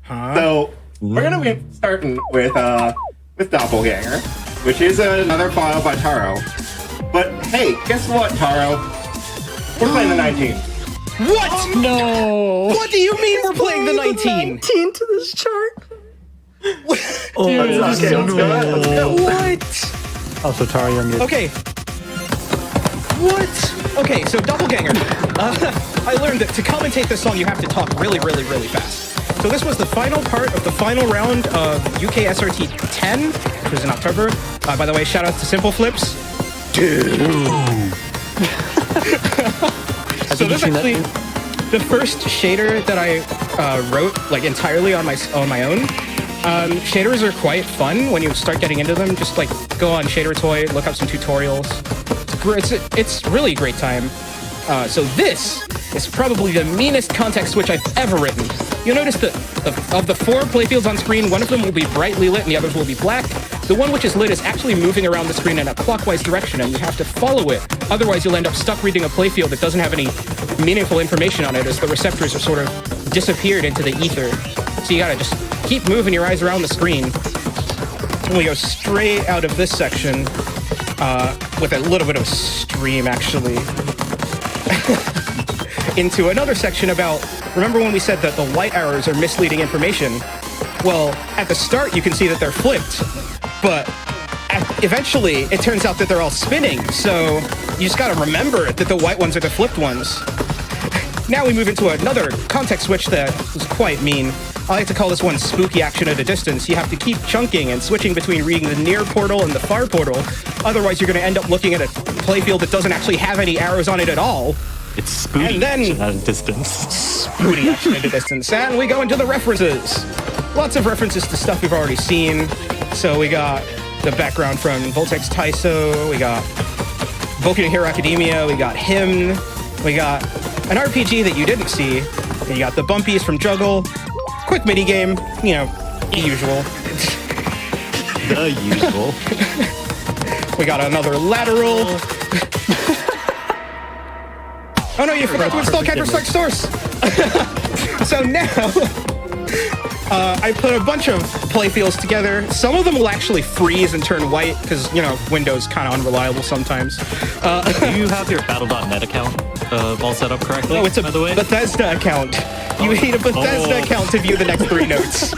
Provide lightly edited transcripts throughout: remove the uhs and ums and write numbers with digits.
So we're gonna be starting with Doppelganger, which is another file by Taro. But hey, guess what, Taro? We're playing the 19. What? No. What do you mean we're playing the 19? 19 to this chart. Dude, let's go. What? Also, Taro, you're muted. Okay. What? Okay, so Doppelganger. I learned that to commentate this song, you have to talk really, really, really fast. So this was the final part of the final round of UK SRT 10, which was in October. By the way, shout out to Simple Flips. Dude. So this is actually the first shader that I wrote like entirely on my own. Shaders are quite fun when you start getting into them. Just like go on Shader Toy, look up some tutorials. It's really a great time. So this is probably the meanest context switch I've ever written. You'll notice that of the 4 playfields on screen, one of them will be brightly lit and the others will be black. The one which is lit is actually moving around the screen in a clockwise direction, and you have to follow it. Otherwise, you'll end up stuck reading a playfield that doesn't have any meaningful information on it, as the receptors are sort of disappeared into the ether. So you gotta just keep moving your eyes around the screen. And we go straight out of this section with a little bit of stream, actually, into another section about, remember when we said that the white arrows are misleading information? Well, at the start, you can see that they're flipped, but eventually, it turns out that they're all spinning, so you just gotta remember that the white ones are the flipped ones. Now we move into another context switch that was quite mean. I like to call this one spooky action at a distance. You have to keep chunking and switching between reading the near portal and the far portal. Otherwise, you're going to end up looking at a playfield that doesn't actually have any arrows on it at all. It's spooky action at a distance. Spooty action at a distance. And we go into the references. Lots of references to stuff we've already seen. So we got the background from Voltex Taiso. We got Boku no Hero Academia. We got Hymn. We got an RPG that you didn't see. And you got the bumpies from Juggle. Quick mini game, you know, the usual. The usual. We got another lateral. Oh no, you forgot to install Counter-Strike Source. So now, I put a bunch of playfields together. Some of them will actually freeze and turn white because, you know, Windows kind of unreliable sometimes. Do you have your Battle.net account all set up correctly? Oh, it's a by the way? Bethesda account. You need a Bethesda account to view the next 3 notes.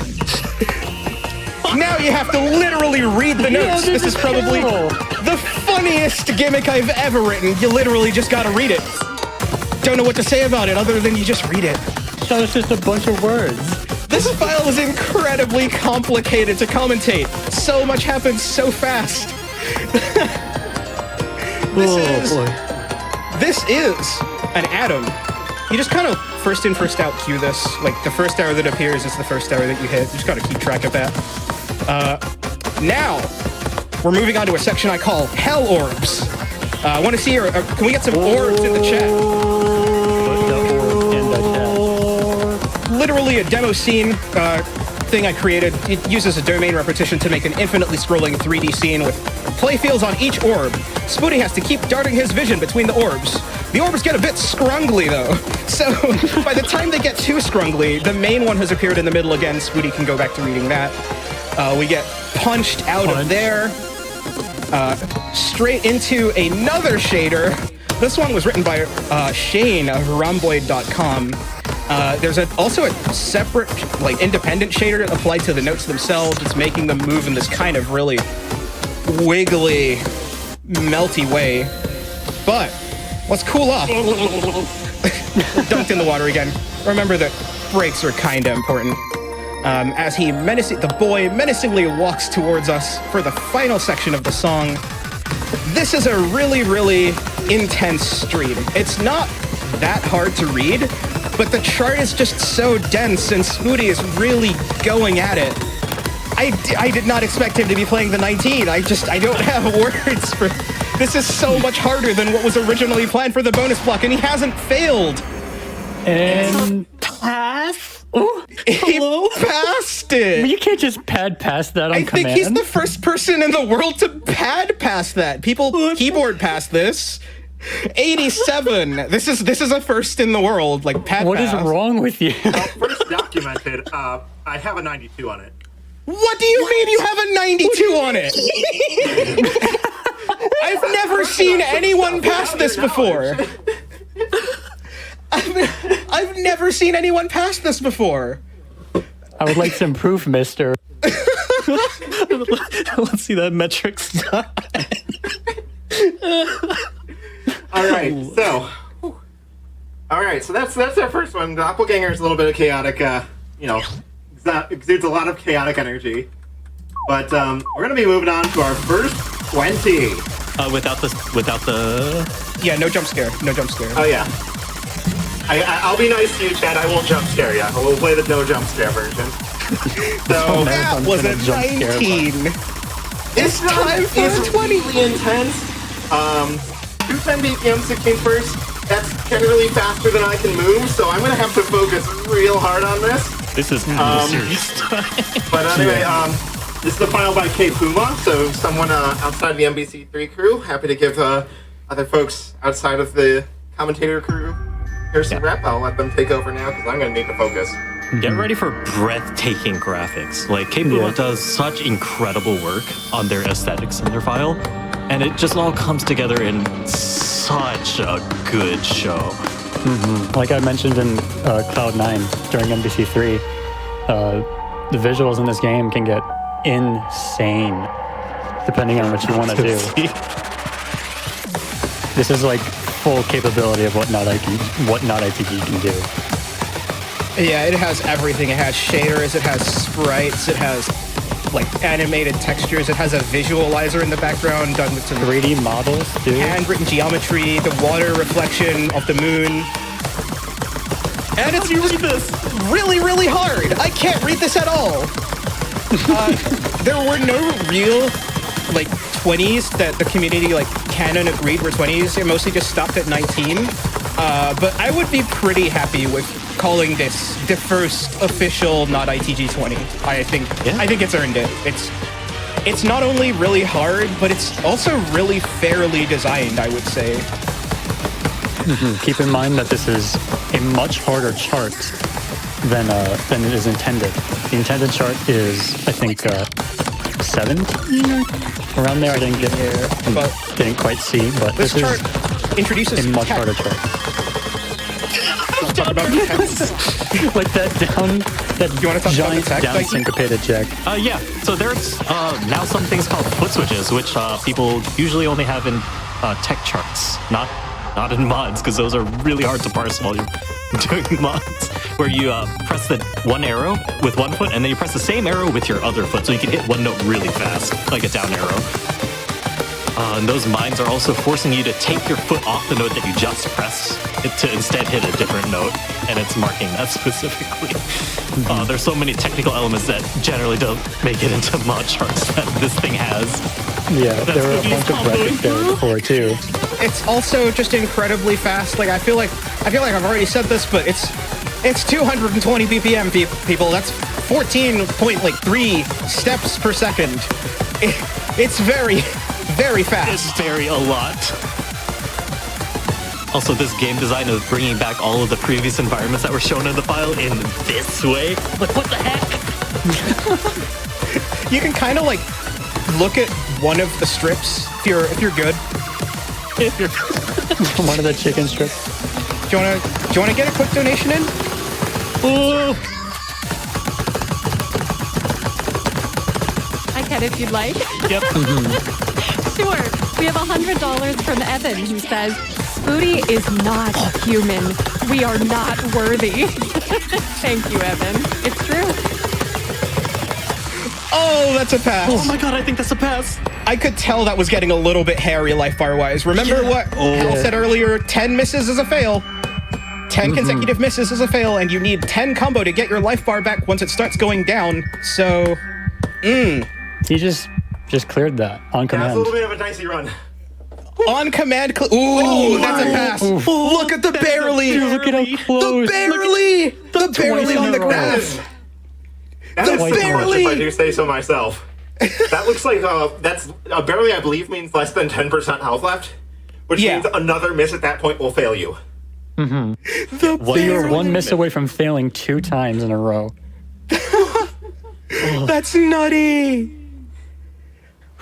Now you have to literally read the notes. This is probably the funniest gimmick I've ever written. You literally just gotta read it. Don't know what to say about it other than you just read it. So it's just a bunch of words. This file is incredibly complicated to commentate. So much happens so fast. This is an atom. You just kind of first in, first out cue this. Like, the first arrow that appears is the first arrow that you hit. You just gotta keep track of that. Now, we're moving on to a section I call Hell Orbs. I want to see your... can we get some orbs in the chat? Literally a demo scene thing I created. It uses a domain repetition to make an infinitely scrolling 3D scene with playfields on each orb. Spooty has to keep darting his vision between the orbs. The orbs get a bit scrungly, though. So by the time they get too scrungly, the main one has appeared in the middle again. Spooty can go back to reading that. We get punched out of there. Straight into another shader. This one was written by Shane of Rhomboid.com. There's also a separate, like, independent shader applied to the notes themselves. It's making them move in this kind of really wiggly, melty way. But let's cool off. Dunked in the water again. Remember that breaks are kinda important. As the boy menacingly walks towards us for the final section of the song. This is a really, really intense stream. It's not that hard to read, but the chart is just so dense and Spooty is really going at it. I did not expect him to be playing the 19. I don't have words for... This is so much harder than what was originally planned for the bonus block, and he hasn't failed. And pass? Oh, hello? He passed it. You can't just pad past that on command. I think he's the first person in the world to pad past that. People keyboard past this. 87. This is a first in the world. Like pad What pass. is wrong with you? First documented I have a 92 on it. What do you mean you have a 92 on it? I've never seen anyone pass this before. I've never seen anyone pass this before. I would like to improve, mister. Let's see that metrics. All right, so that's our first one. Doppelganger is a little bit of chaotic, exudes a lot of chaotic energy. But we're gonna be moving on to our first 20. Without the. Yeah, no jump scare. No jump scare. Oh yeah. I'll be nice to you, Chad. I won't jump scare you. We'll play the no jump scare version. So that was a 19. It's time for a 20. Really intense. 210 BPM, 16 first. That's generally faster than I can move, so I'm gonna have to focus real hard on this. This is serious time. But anyway, this is the final by K Puma, so someone outside the MBC3 crew. Happy to give other folks outside of the commentator crew here some rep. I'll let them take over now because I'm gonna need to focus. Get ready for breathtaking graphics. Like, K Puma does such incredible work on their aesthetics in their file, and it just all comes together in such a good show. Like I mentioned in Cloud9 during MBC3, the visuals in this game can get insane depending on what you want to do. This is like full capability of what NotITG can do. Yeah, it has everything. It has shaders, it has sprites, it has like animated textures, it has a visualizer in the background done with some 3D models, dude. Handwritten geometry, the water reflection of the moon. And it's really, really hard. I can't read this at all. There were no real 20s that the community canon agreed were 20s. It mostly just stopped at 19. But I would be pretty happy with calling this the first official NotITG 20. I think it's earned it. It's not only really hard, but it's also really fairly designed, I would say. Keep in mind that this is a much harder chart than it is intended. The intended chart is, I think, 17 around there. I didn't get here, but didn't quite see. But this chart introduces a much harder chart. Talk about like that giant down syncopated jack. Yeah. So there's now some things called foot switches, which people usually only have in tech charts, not in mods, because those are really hard to parse while you're doing mods, where you press the one arrow with one foot, and then you press the same arrow with your other foot, so you can hit one note really fast, like a down arrow. And those mines are also forcing you to take your foot off the note that you just pressed to instead hit a different note, and it's marking that specifically. There's so many technical elements that generally don't make it into mod charts that this thing has. Yeah, there were a bunch of graphics there before too. It's also just incredibly fast. I feel like I've already said this, but it's 220 BPM, people. That's 14.3 steps per second. It's very, very fast. It's very a lot. Also, this game design is bringing back all of the previous environments that were shown in the file in this way. Like, what the heck? You can kind of look at one of the strips if you're good. If you're one of the chicken strips. Do you wanna get a quick donation in? Ooh. I can if you'd like. Yep. Sure. We have $100 from Evan, who says, Spooty is not human. We are not worthy. Thank you, Evan. It's true. Oh, that's a pass. Oh my god, I think that's a pass. I could tell that was getting a little bit hairy life bar-wise. Remember what Hal said earlier? 10 misses is a fail. 10 consecutive misses is a fail, and you need 10 combo to get your life bar back once it starts going down. So, He just cleared that on command. That's a little bit of a dicey run. On command, ooh, that's a pass. Oof. Look at the barely. Look at how close. The barely. The barely on the graph. That is so much, if I do say so myself. That looks like that's barely, I believe, means less than 10% health left, which means another miss at that point will fail you. So you're one miss away from failing 2 times in a row. That's nutty.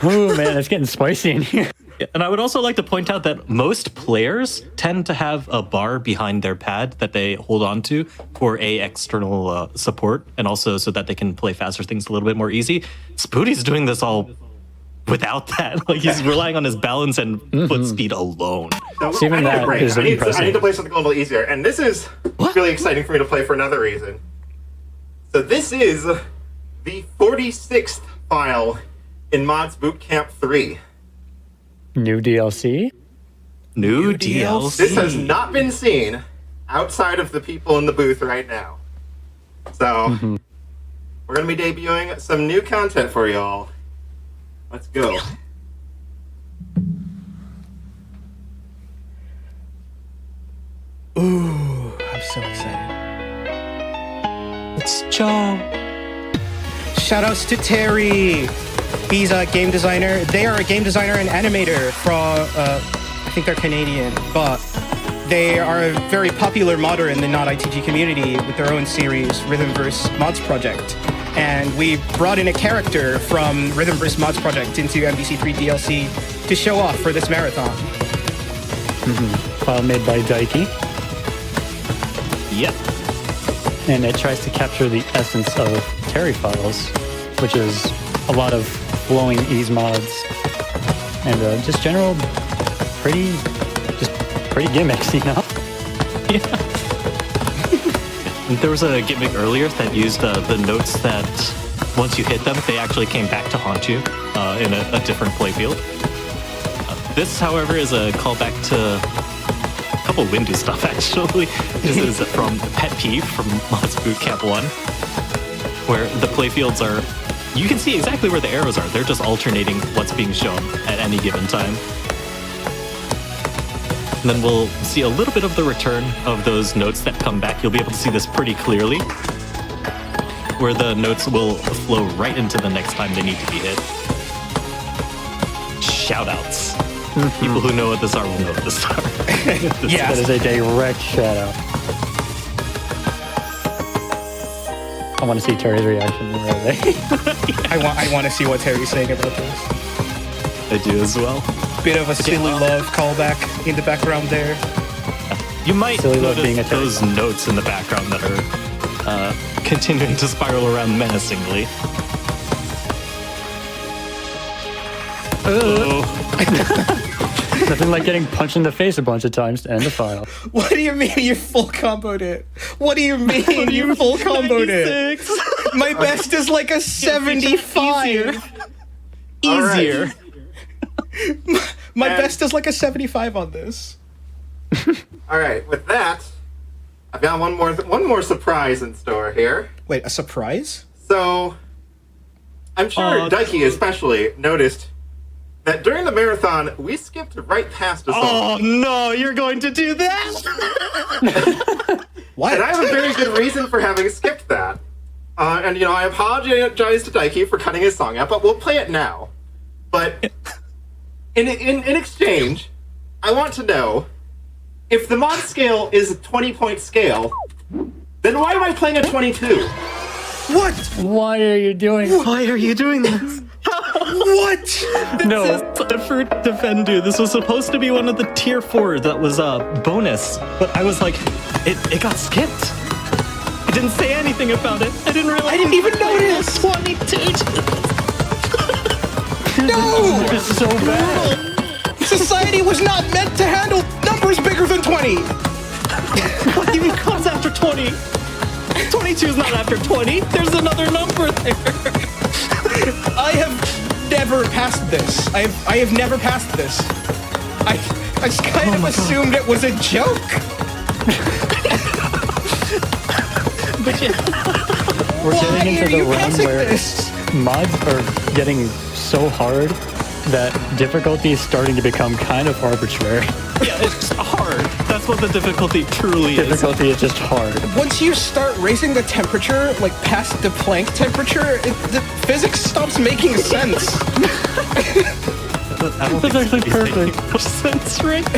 Oh man, it's getting spicy in here. And I would also like to point out that most players tend to have a bar behind their pad that they hold on to for external support, and also so that they can play faster things a little bit more easy. Spooty's doing this all without that. Like, he's relying on his balance and foot speed alone. So, See, even I need a that break. is I need impressive. to play something a little easier, and this is really exciting for me to play for another reason. So this is the 46th file in Mods Bootcamp 3. New DLC? New DLC. This has not been seen outside of the people in the booth right now. So, we're going to be debuting some new content for y'all. Let's go. Ooh, I'm so excited. It's Joe. Shoutouts to Terry. He's a game designer. They are a game designer and animator from, I think they're Canadian, but they are a very popular modder in the NotITG community with their own series, Rhythmverse Mods Project. And we brought in a character from Rhythmverse Mods Project into MBC3 DLC to show off for this marathon. File made by Daiki. Yep. And it tries to capture the essence of Terry files, which is a lot of flowing ease mods and just general pretty gimmicks, you know? Yeah. There was a gimmick earlier that used the notes that once you hit them, they actually came back to haunt you in a different playfield. This, however, is a callback to a couple Windu stuff, actually. This is from Pet Peeve from Mods Bootcamp 1, where the playfields are... You can see exactly where the arrows are. They're just alternating what's being shown at any given time. And then we'll see a little bit of the return of those notes that come back. You'll be able to see this pretty clearly, where the notes will flow right into the next time they need to be hit. Shoutouts. People who know what this are will know what this are. That is a direct shout out. I want to see Terry's reaction. Really. I want to see what Terry's saying about this. I do as well. Bit of a silly love callback in the background there. You might Silly love being a notice those notes in the background that are continuing to spiral around menacingly. Nothing like getting punched in the face a bunch of times to end the file. What do you mean you full comboed it? What do you mean you full comboed it? My best is like a 75. Easier. My best is like a 75 on this. All right, with that, I've got one more surprise in store here. Wait, a surprise? So, I'm sure Daiki especially noticed that during the marathon, we skipped right past a song. Oh no, you're going to do that? What? And I have a very good reason for having skipped that. And, you know, I apologize to Daiki for cutting his song out, but we'll play it now. But in exchange, I want to know, if the mod scale is a 20-point scale, then why am I playing a 22? What? Why are you doing this? Why are you doing this? What? No. For Défendu, this was supposed to be one of the tier 4 that was a bonus, but I was like, it got skipped. I didn't say anything about it. I didn't realize. I didn't even notice. 22. No! This is so bad. Society was not meant to handle numbers bigger than 20. What even comes after 20? 22 is not after 20. There's another number there. I have never passed this. I have never passed this. I just kind of assumed it was a joke. But yeah. We're Why getting into are the you realm passing where this? mods are getting so hard that difficulty is starting to become kind of arbitrary. Yeah, it's hard. That's what the difficulty truly is. Difficulty is just hard. Once you start raising the temperature, like past the Planck temperature, the physics stops making sense. I don't That's actually perfect. much sense, right?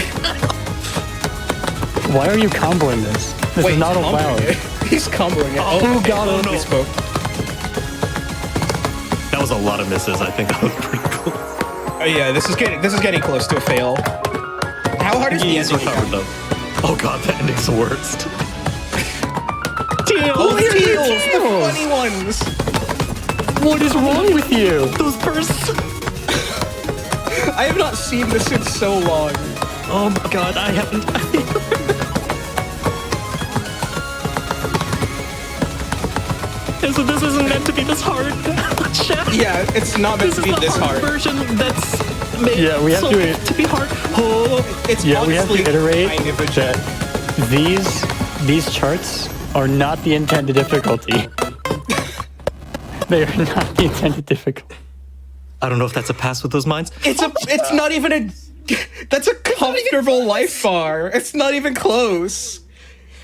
Why are you comboing this? This is not comboing allowed. it. He's comboing it. Oh, God, he spoke. was a lot of misses. I think that was pretty cool. Yeah, this is getting close to a fail. How hard is the He's ending? recovered though. Oh god, the ending's the worst. Oh, teals, the funny ones. What is wrong with you? Those bursts. I have not seen this in so long. Oh my god, I haven't. This isn't meant to be this hard. Chat. Yeah, it's not meant This to is be the this hard hard. version that's made Yeah, we have so to- be hard. Oh, It's Yeah, we have to honestly iterate kind of a that these charts are not the intended difficulty. They are not the intended difficulty. I don't know if that's a pass with those mines. It's not even a. That's a comfortable life bar. It's not even close.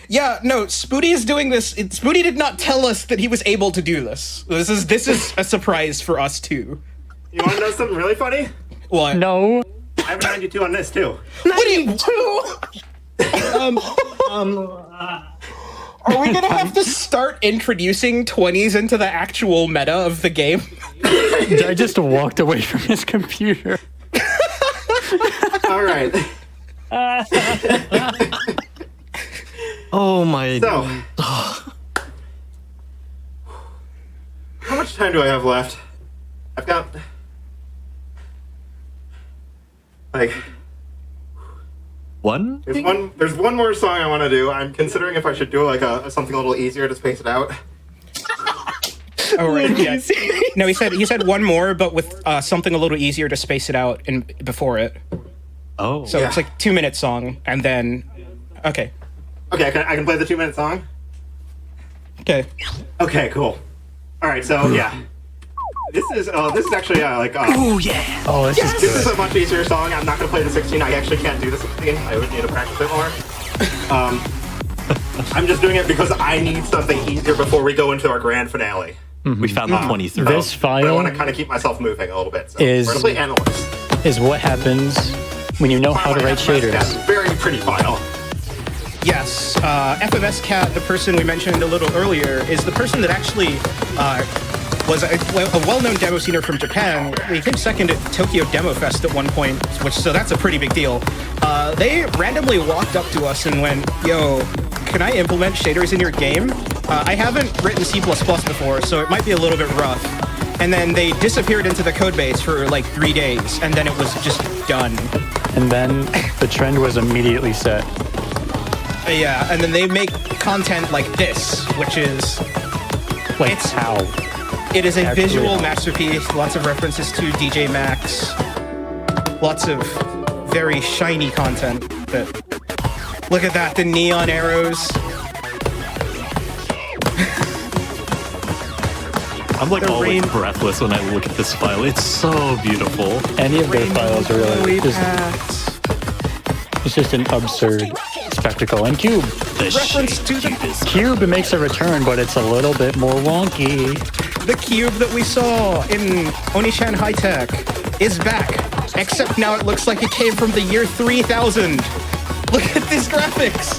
Yeah, no, Spooty is doing this. Spooty did not tell us that he was able to do this. This is a surprise for us too. You want to know something really funny? What? No. I have a 92 on this too. What do you Are we gonna have to start introducing 20s into the actual meta of the game? I just walked away from his computer. All right. Oh my. So, how much time do I have left? I've got like One? there's one more song I want to do. I'm considering if I should do like something a little easier to space it out. Oh right, yeah. No, he said one more, but with something a little easier to space it out in before it. Oh. So it's like 2-minute song, and then okay, Okay, I can play the 2-minute song. okay. Okay, cool. All right, so yeah, this is actually like Oh yeah. Oh, this is this is good. a much easier song. I'm not gonna play the 16. I actually can't do the 16. I would need to practice it more. I'm just doing it because I need something easier before we go into our grand finale. We found the 23. This But I want to file kind of keep myself moving a little bit. So Is- we're gonna play ANALYS. is what happens when you know how to write shaders. Yeah, very pretty file. Yes, FMS Cat, the person we mentioned a little earlier, is the person that actually was a well-known demo scener from Japan. He came second at Tokyo Demo Fest at one point, so that's a pretty big deal. They randomly walked up to us and went, "Yo, can I implement shaders in your game? I haven't written C++ before, so it might be a little bit rough." And then they disappeared into the codebase for like 3 days, and then it was just done. And then the trend was immediately set. Yeah, and then they make content like this, which is Like It's- how? it is a Actually, visual how? masterpiece. Lots of references to DJ Max. Lots of very shiny content. That look at that, the neon arrows. I'm like The always rain- breathless when I look at this file. It's so beautiful. Any of their files are really Glowy just, paths. it's just an absurd spectacle. And Cube. The Reference shape to the- cube is Cube makes a return, but it's a little bit more wonky. The cube that we saw in Onishan High Tech is back, except now it looks like it came from the year 3000. Look at these graphics.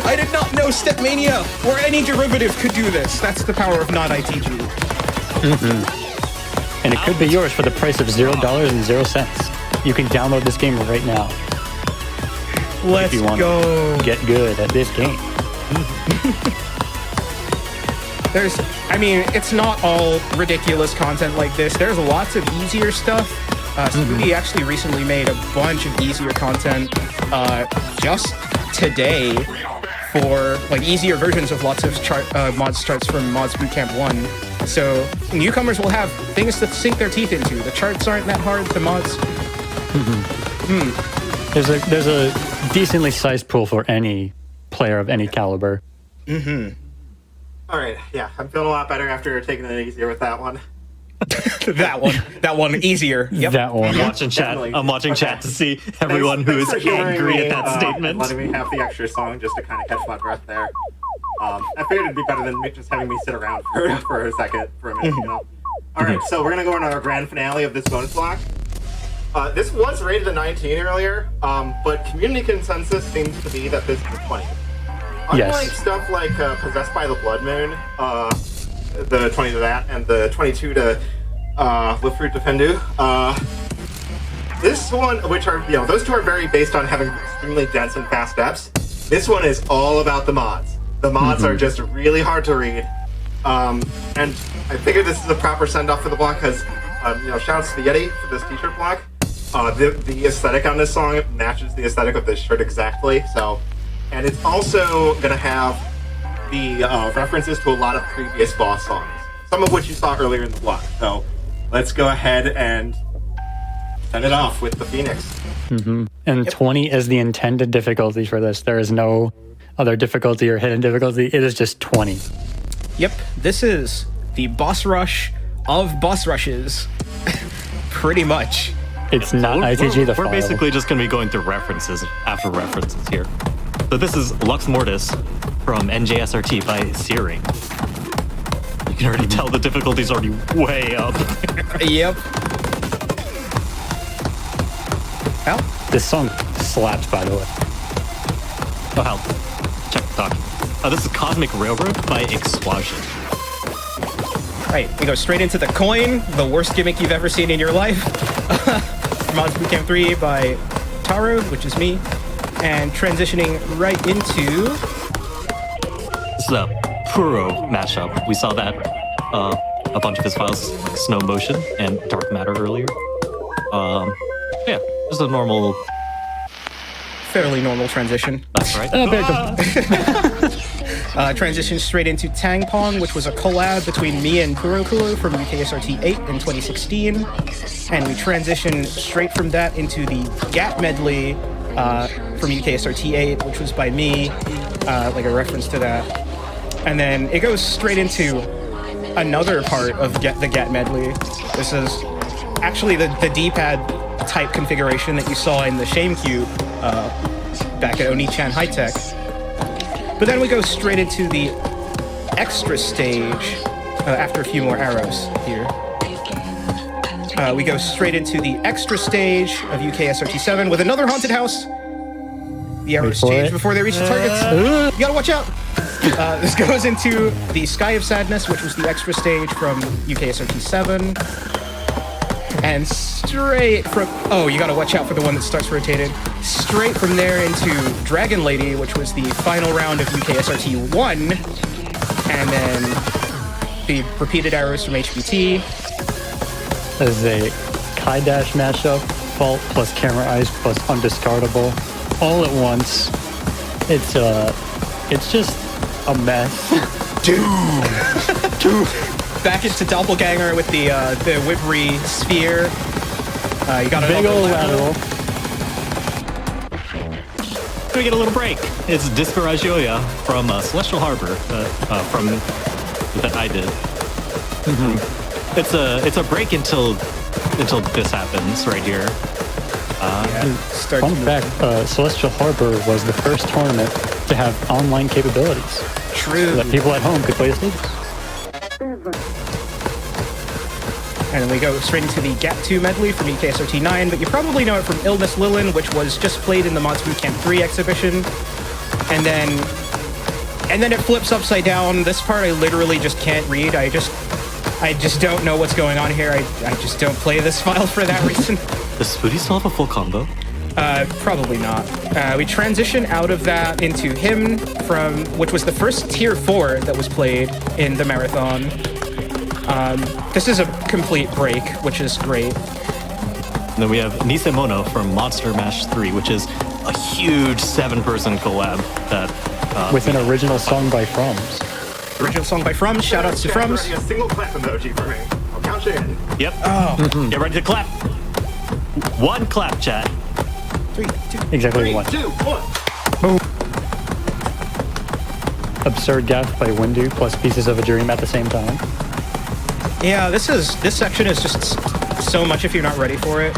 I did not know StepMania or any derivative could do this. That's the power of NotITG. And it could be yours for the price of $0.00. You can download this game right now Let's if you want go. to get good at this game. It's not all ridiculous content like this. There's lots of easier stuff. Spooty actually recently made a bunch of easier content just today for like easier versions of lots of mods charts from Mods Bootcamp 1. So newcomers will have things to sink their teeth into. The charts aren't that hard, the mods. There's a decently sized pool for any player of any caliber. All right, yeah, I'm feeling a lot better after taking it easier with that one. that one easier. Yep. That one. I'm watching chat. Definitely. I'm watching Okay. chat to see everyone who is Thanks for humoring angry me, at that and statement. letting me have the extra song just to kind of catch my breath there. I figured it'd be better than just having me sit around for a minute, you know. All right, so we're gonna go into our grand finale of this bonus block. This was rated a 19 earlier, but community consensus seems to be that this is a 20. Yes. Unlike stuff like Possessed by the Blood Moon, the 20 to that, and the 22 to with Fruit Défendu. This one, which are, those two are very based on having extremely dense and fast steps. This one is all about the mods. The mods are just really hard to read. And I figured this is a proper send-off for the block because, shouts to Yeti for this t-shirt block. The aesthetic on this song matches the aesthetic of this shirt exactly. So, and it's also going to have the references to a lot of previous boss songs, some of which you saw earlier in the block. So let's go ahead and send it off with the Phoenix. And 20 is the intended difficulty for this. There is no other difficulty or hidden difficulty. It is just 20. Yep, this is the boss rush of boss rushes. Pretty much. It's not ITG the We're file. basically just going to be going through references after references here. So this is Lux Mortis from NJSRT by Searing. You can already tell the difficulty's already way up. Yep. Well, This song slaps, by the way. Oh, hell. Check the document. This is Cosmic Railroad by Exquasion. right, we go straight into the coin, the worst gimmick you've ever seen in your life. Mods Bootcamp 3 by Taro, which is me, and transitioning right into... This is a Puro mashup. We saw that a bunch of his files, like Snow Motion and Dark Matter earlier. Yeah, just a normal... fairly normal transition. That's right. Transition straight into Tang Pong, which was a collab between me and Kurokuro from UKSRT 8 in 2016. And we transition straight from that into the Gat medley from UKSRT 8, which was by me, like a reference to that. And then it goes straight into another part of the Gat medley. This is actually the D-pad type configuration that you saw in the Shame Cube back at Oni-chan High Tech. But then we go straight into the extra stage after a few more arrows here. We go straight into the extra stage of UKSRT 7 with another haunted house. The arrows change before they reach the targets. You gotta watch out! This goes into the Sky of Sadness, which was the extra stage from UKSRT 7. And straight from... oh, you gotta watch out for the one that starts rotated. Straight from there into Dragon Lady, which was the final round of UKSRT 1. And then the repeated arrows from HBT. This is a Kai Dash mashup, Fault plus Camera Eyes plus Undiscardable, all at once. It's just a mess. Dude. Back into Doppelganger with the Wivery Sphere. You got Big old lateral. We get a little break. It's Disparagioia from Celestial Harbor that I did. It's a break until this happens right here. Fun fact, Celestial Harbor was the first tournament to have online capabilities. True. So that people at home could play as stages. And then we go straight into the Gap 2 medley from UKSRT 9, but you probably know it from Illness Lilin, which was just played in the Mods Bootcamp 3 exhibition. And then it flips upside down. This part I literally just can't read. I just don't know what's going on here. I just don't play this file for that reason. Does Spooty still have a full combo? Probably not. We transition out of that into Hymn from, which was the first Tier 4 that was played in the marathon. This is a complete break, which is great. And then we have Nisemono from Monster Mash 3, which is a huge 7-person collab that... with an original song by Frums. Original song by Frums. Shout outs to Frums. A single clap emoji for me. I'll count you in. Yep. Oh. Get ready to clap. One clap, chat. 3, 2, Exactly 3, one. 2, 1. Boom. Absurd Gaff by Windu plus Pieces of a Dream at the same time. Yeah, this section is just so much if you're not ready for it.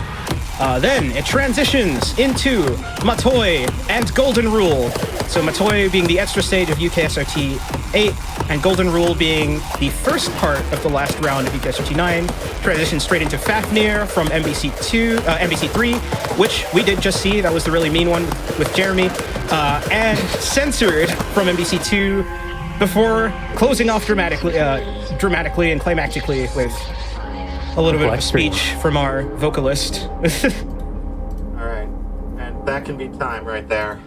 Then it transitions into Matoi and Golden Rule. So Matoi being the extra stage of UKSRT 8, and Golden Rule being the first part of the last round of UKSRT 9. Transitions straight into Fafnir from MBC 3, which we did just see. That was the really mean one with Jeremy. And Censored from MBC 2 before closing off dramatically and climactically with a little bit of a Black screen. speech from our vocalist. All right, and that can be time right there.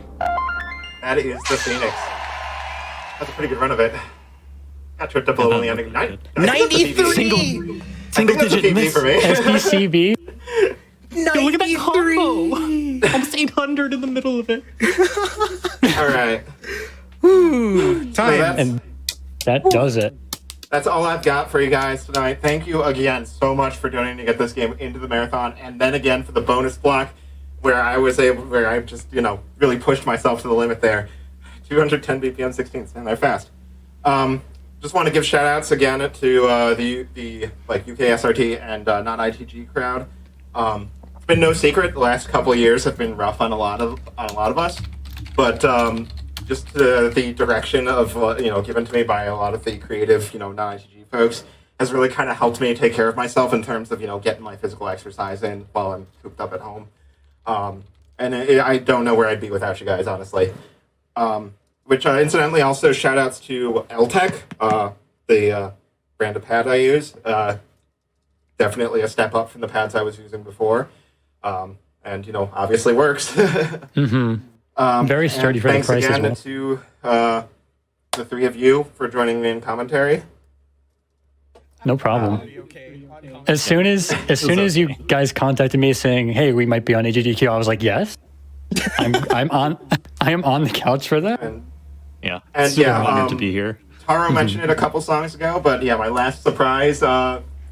That is the Phoenix. That's a pretty good run of it. Got tripped up a little in the ending. 93! Single digit miss. for me. SPCB. Look at that combo! Almost 800 in the middle of it. All right. Ooh, time. And that does it. That's all I've got for you guys tonight. Thank you again so much for donating to get this game into the marathon, and then again for the bonus block, where I just really pushed myself to the limit there. 210 BPM 16th, and they're fast. Just want to give shout outs again to the UK SRT and NotITG crowd. It's been no secret the last couple of years have been rough on a lot of us, but just the direction of given to me by a lot of the creative non-ITG folks has really kind of helped me take care of myself in terms of getting my physical exercise in while I'm cooped up at home. And I don't know where I'd be without you guys, honestly. Which incidentally also shout outs to LTech, the brand of pad I use. Definitely a step up from the pads I was using before. And obviously works. Very sturdy for the price as Thanks again well. to the three of you for joining me in commentary. No problem. As soon as you guys contacted me saying, "Hey, we might be on AGDQ," I was like, "Yes, I am on the couch for that." And Super yeah, honored to be here. Taro mentioned it a couple songs ago, but yeah, my last surprise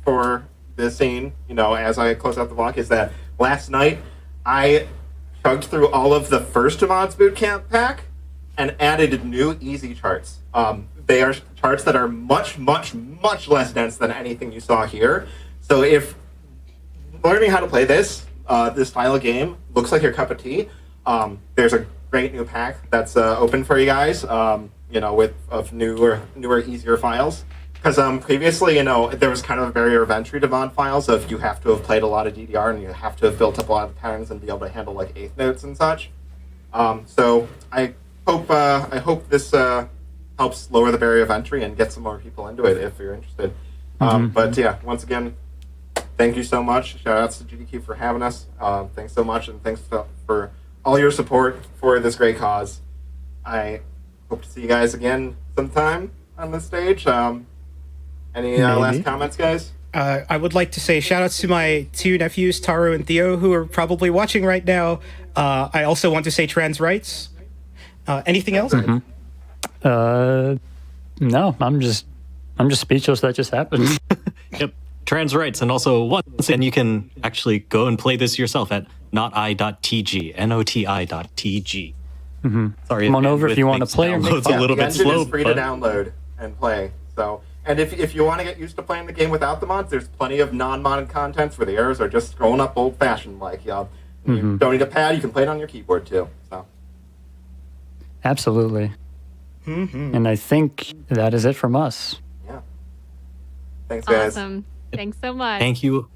for this scene, as I close out the vlog, is that last night I chugged through all of the first Mods Bootcamp pack and added new easy charts. They are charts that are much, much, much less dense than anything you saw here. So if learning how to play this style of game looks like your cup of tea, there's a great new pack that's open for you guys, with newer, easier files. Because previously, there was kind of a barrier of entry to mod files of you have to have played a lot of DDR and you have to have built up a lot of patterns and be able to handle like eighth notes and such. So I hope this helps lower the barrier of entry and get some more people into it if you're interested. But yeah, once again, thank you so much. Shout outs to GDQ for having us. Thanks so much, and thanks for all your support for this great cause. I hope to see you guys again sometime on this stage. Any last comments, guys? I would like to say shout outs to my two nephews, Taro and Theo, who are probably watching right now. I also want to say trans rights. Anything else? No, I'm just speechless. That just happened. Yep, trans rights, and also once and you can actually go and play this yourself at NotI.tg, NOTI.tg. Sorry, Come on over if you want to play or make it's a little the bit engine slow. is free to download and play. So, and if you want to get used to playing the game without the mods, there's plenty of non-modded contents where the errors are just scrolling up old-fashioned. Like, you don't need a pad; you can play it on your keyboard too. So, Absolutely. And I think that is it from us. yeah. Thanks, guys. Awesome. Thanks so much. Thank you